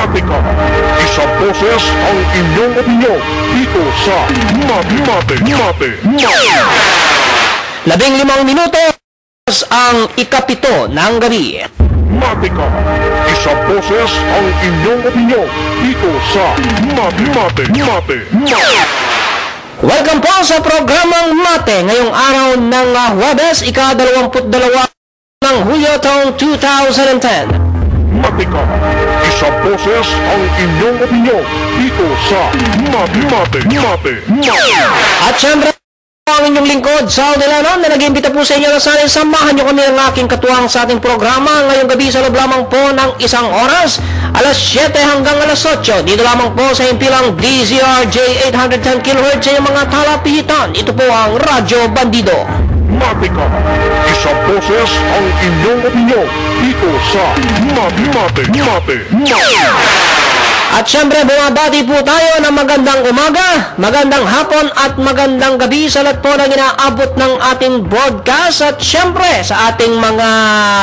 Matika, isang boses ang inyong opinyon dito sa Mate. 15 minuto ang ikapito ng gabi. Matika, isang boses ang inyong opinyon dito sa Mate. Welcome po sa programang Mate ngayong araw ng Huwebes, ika-22 ng Hulyo taong 2010. Matika, isang boses ang inyong opinyon dito sa Mate. At syempre, ang inyong lingkod, Sal Delano, na nag-imbita po sa inyo na sana samahan nyo kami ng aking katuwang sa ating programa ngayong gabi sa loob lamang po ng isang oras, alas 7 hanggang alas 8. Dito lamang po sa impilang DZRJ 810 kHz sa inyong mga talapihitan. Ito po ang Radyo Bandido. Matika, isang boses ang inyong opinyon dito sa Mate. At syempre, bumabati po tayo ng magandang umaga, magandang hapon at magandang gabi sa lahat po na ginaabot ng ating broadcast. At syempre, sa ating mga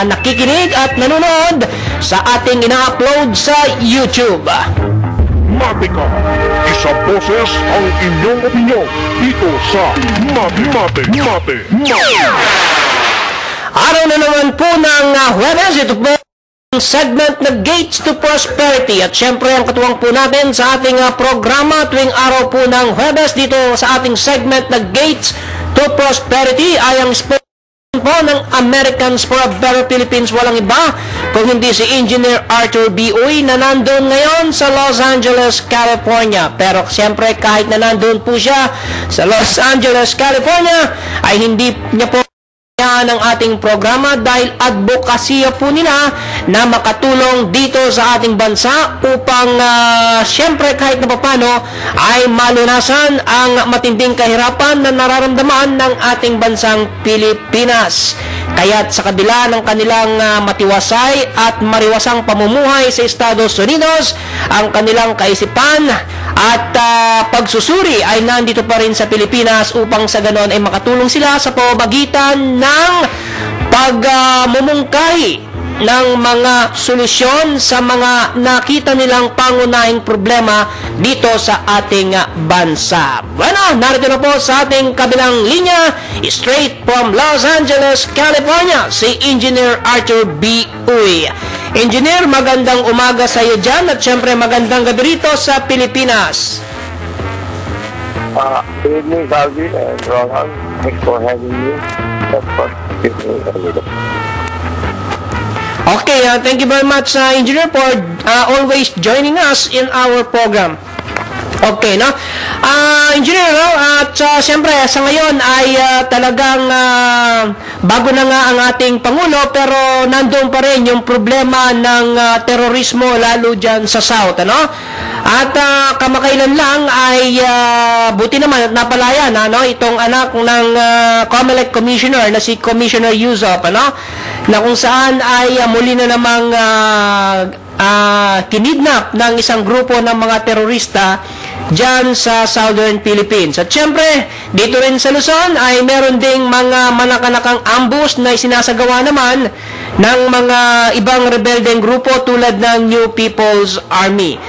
nakikinig at nanonood sa ating ina-upload sa YouTube. Matika, isang boses ang inyong opinyon dito sa Mate. Araw na naman po ng Huwebes, ito po segment na Gates to Prosperity. At syempre ang katuwang po natin sa ating programa tuwing araw po ng Huwebes dito sa ating segment na Gates to Prosperity ay ang sponsor po ng Americans for a Better Philippines. Walang iba kung hindi si Engineer Arthur B. Uy na nandun ngayon sa Los Angeles, California. Pero syempre kahit na nandun po siya sa Los Angeles, California ay hindi niya po ng ating programa dahil advokasya po nila na makatulong dito sa ating bansa upang syempre kahit na papano ay malunasan ang matinding kahirapan na nararamdaman ng ating bansang Pilipinas. Kaya't sa kabila ng kanilang matiwasay at mariwasang pamumuhay sa Estados Unidos, ang kanilang kaisipan at pagsusuri ay nandito pa rin sa Pilipinas upang sa ganon ay makatulong sila sa pamamagitan ng pagmumungkahi ng mga solusyon sa mga nakita nilang pangunahing problema dito sa ating bansa. Bueno, narito na po sa ating kabilang linya, straight from Los Angeles, California, si Engineer Arthur B. Uy. Engineer, magandang umaga sa iyo dyan at syempre magandang gabi rito sa Pilipinas. Good evening, Calvin and Rohan. Thanks for having me. Okay, thank you very much, Engineer, for always joining us in our program. Okay, no? Engineer, no? At siyempre, sa ngayon ay talagang bago na nga ang ating Pangulo, pero nandun pa rin yung problema ng terorismo, lalo dyan sa South, ano? At kamakailan lang ay buti naman at napalayan, ano? Itong anak ng COMELEC Commissioner na si Commissioner Yusop, ano? Na kung saan ay muli na namang kinidnap ng isang grupo ng mga terorista dyan sa Southern Philippines. At syempre, dito rin sa Luzon ay meron ding mga manakanakang ambush na isinasagawa naman ng mga ibang rebeldeng grupo tulad ng New People's Army.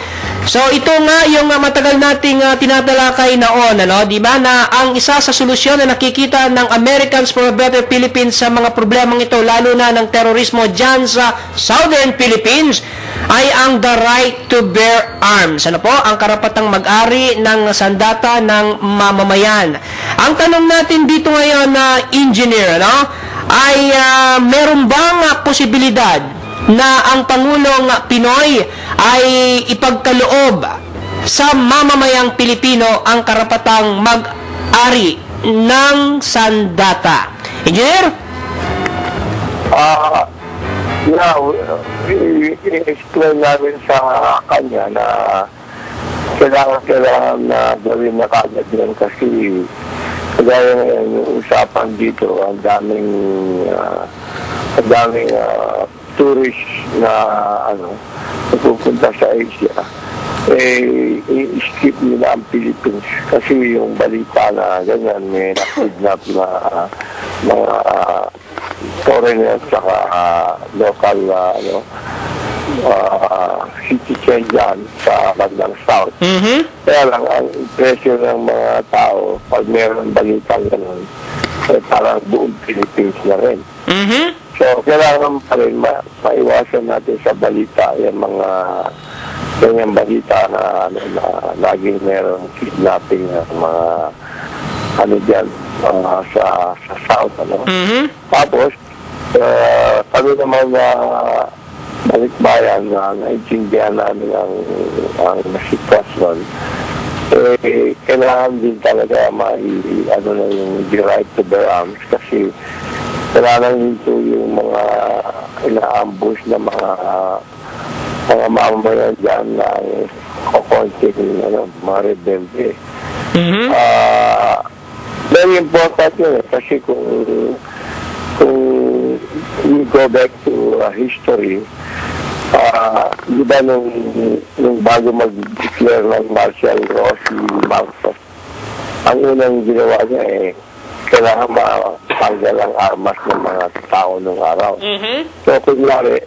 So ito nga yung matagal nating tinatalakay noon, ano, di ba, na ang isa sa solusyon na nakikita ng Americans for a Better Philippines sa mga problemang ito, lalo na ng terorismo dyan sa Southern Philippines, ay ang the right to bear arms. Ano po? Ang karapatang mag-ari ng sandata ng mamamayan. Ang tanong natin dito ngayon na engineer, ano, ay meron bang posibilidad na ang Pangulong Pinoy ay ipagkaloob sa mamamayang Pilipino ang karapatang mag-ari ng sandata? Engineer? I-explain namin sa kanya na kailangan na gawin na kagad yan kasi kagaya ngayon yung usapan dito, ang daming tourist na pupunta sa Asia, i-skip nila ang Philippines kasi yung balita na ganyan, may nakidnap na mga foreigners saka local citizen dyan sa bandang South. Mhm. Kaya lang, ang impression ng mga tao, pag meron balitang ganun, parang buong Philippines na rin. Mhm. So, kailangan pa rin maiwasan natin sa balita, yung mga ganyang balita na laging meron kidnapping ng mga dyan sa South. Mhm. Tapos, kami naman na balikbayan na naintindihan namin ang sitwasyon, kailangan din talaga yung the right to bear arms kasi kailangan nito yung mga ina-ambush na mga mamamayan dyan ng kukonting mga rebelde. Mhm. Very important yun kasi kung we go back to history, di ba nung bago mag-declare ng martial law si Marcos, ang unang ginawa niya kailangan matanggal ang armas ng mga tao nung araw. Mhm. So, kunyari,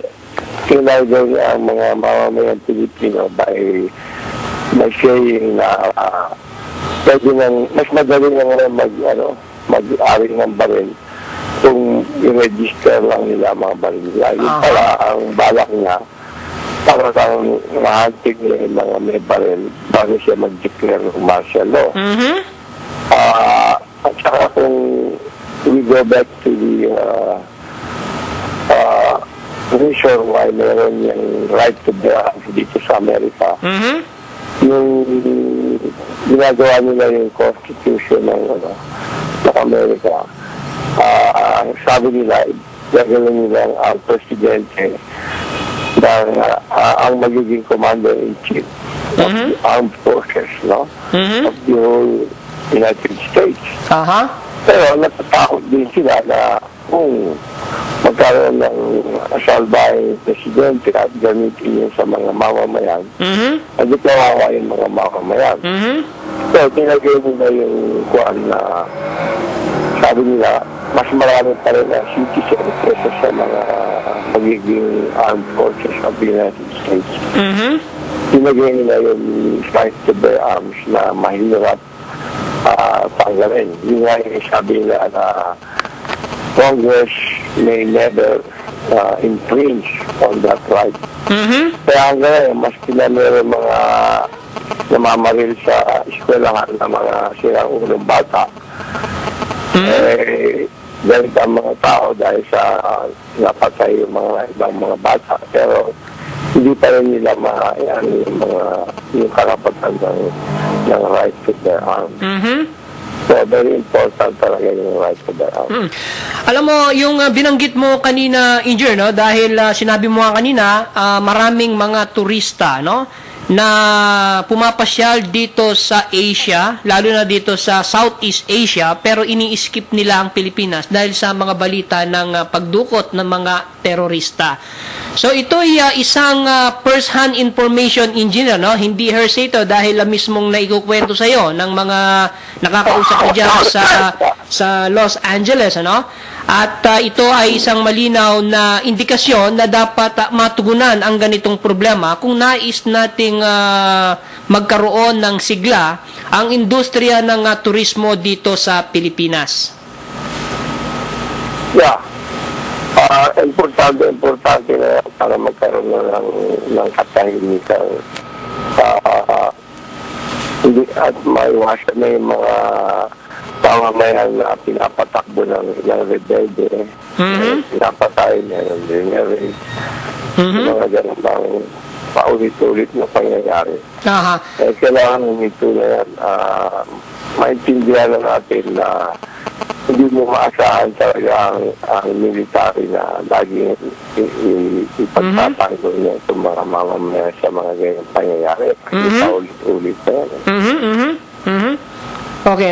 kinagaw niya ang mga mamamayang Pilipino by saying na mas madali na mag-ari ng baril kung i-register lang nila mga baril nila. Yun pala ang balak niya para kang mahantig nila yung mga may baril bago siya mag-declare ng martial law. Mhm. At saka kung we go back to the reason why meron yung right to bear arms dito sa Amerika, Mhm. yung ginagawa nila yung constitution ng Amerika, sabi nila, gagawin nila ang presidente ng ang magiging commander-in-chief of the armed forces, of the whole United States. Aha. Pero natatakot din sila na kung magkaroon ng salbahing presidente at gamitin yun sa mga mamamayan, hindi kawawa yung mga mamamayan. So, tinagay nila yung kuwan na sabi nila, mas marami pa rin ang citizen kesa sa mga magiging armed forces of the United States. Tinagay nila yung right to bear arms na mahirap tanggalin. Yun nga yung sabi nila na Congress may never infringe on that right. Kaya hanggang mas meron mga namamaril sa eskwelahan ng mga silang ulong bata. Galit ang mga tao dahil sa napatay yung mga ibang mga bata. Pero hindi pa rin nila yung karapatan ng right to bear arms. So, very important talaga yung right to bear arms. Alam mo, yung binanggit mo kanina, Injur, dahil sinabi mo nga kanina, maraming mga turista, na pumapasyal dito sa Asia, lalo na dito sa Southeast Asia, pero ini-skip nila ang Pilipinas dahil sa mga balita ng pagdukot ng mga terorista. So ito ay isang first-hand information engineer, hindi hearsay ito dahil mismong naikukwento sa iyo ng mga nakakausap ko dyan sa Los Angeles, At ito ay isang malinaw na indikasyon na dapat matugunan ang ganitong problema kung nais nating magkaroon ng sigla ang industriya ng turismo dito sa Pilipinas. Yeah. Importante na para magkaroon ng katahimikan at maiwasan na yung mga pamamayan na pinapatakbo ng rebelde, pinapatay na yung dineri, mga ganun bang paulit-ulit na pangyayari. Kailangan ito na yan, maintindihan na natin na hindi mo maasahan talaga ang military na laging ipagtatanggol niya itong mga mamamayan sa mga ganyang pangyayari. Paulit-ulit na yan. Okay,